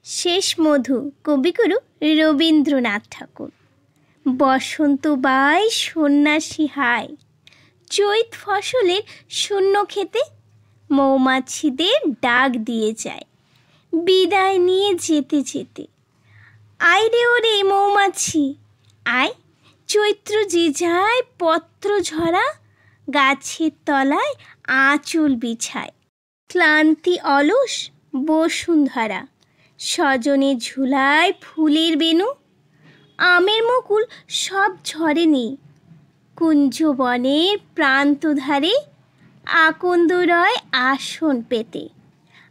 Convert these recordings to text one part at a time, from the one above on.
শেষ মধু কবিগুরু রবীন্দ্রনাথ ঠাকুর। বসন্ত বাই সন্ন্যাসী হায়, চৈত ফসলের শূন্য খেতে মৌমাছিদের ডাক দিয়ে যায় বিদায় নিয়ে যেতে যেতে। আয় রে ওরে মৌমাছি আয়, চৈত্র যে যায় পত্র ঝরা, গাছের তলায় আঁচল বিছায়। ক্লান্তি অলস বসুন্ধরা, সজনে ঝুলায় ফুলের বেনু। আমের মুকুল সব ঝরেনি, কুঞ্জবনের প্রান্তধারে আকন্দ রয় আসন পেতে।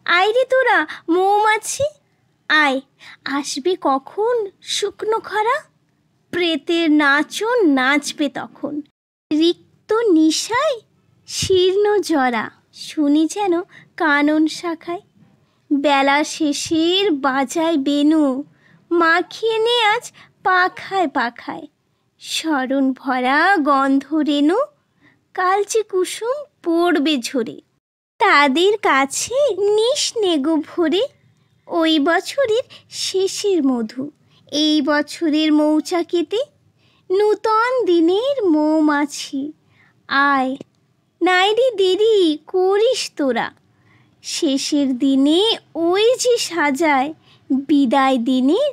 আয় রে তোরা মৌমাছি আয়, আসবে কখন শুকনো খরা, প্রেতের নাচন নাচবে তখন। রিক্ত নিশায় শীর্ণ জরা, শুনি যেন কানন শাখায়। বেলা শেষের বাজায় বেনু, মাখিয়ে নে আজ পাখায় পাখায়। স্মরণ ভরা গন্ধ রেণু, কাল যে কুসুম পড়বে ঝরে। তাদের কাছে নিস নেগো ভরে, ওই বছরের শেষের মধু এই বছরের মৌচাকেতে। নূতন দিনের মৌমাছি আয়, নাইরে দেরি করিস তোরা। শেষের দিনে ওই যে সাজায় বিদায় দিনের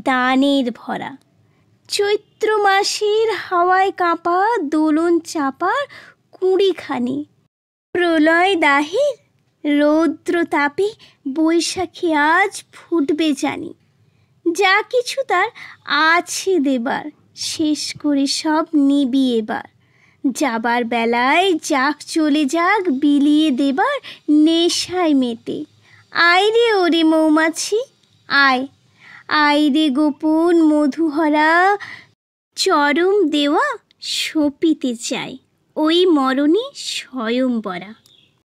দানের ভরা। চৈত্র মাসের হাওয়ায় কাঁপা দোলন চাপার কুঁড়িখানি। প্রলয় দাহের রৌদ্র তাপে বৈশাখী আজ ফুটবে জানি। যা কিছু তার আছে দেবার, শেষ করে সব নিবি এবার। যাবার বেলায় যাক চলে যাক বিলিয়ে দেবার নেশায় মেতে। আয় রে ওরে মৌমাছি আয়, আয় রে গোপন মধুহরা, চরম দেওয়া সপিতে চাই ওই মরণে স্বয়ংবরা।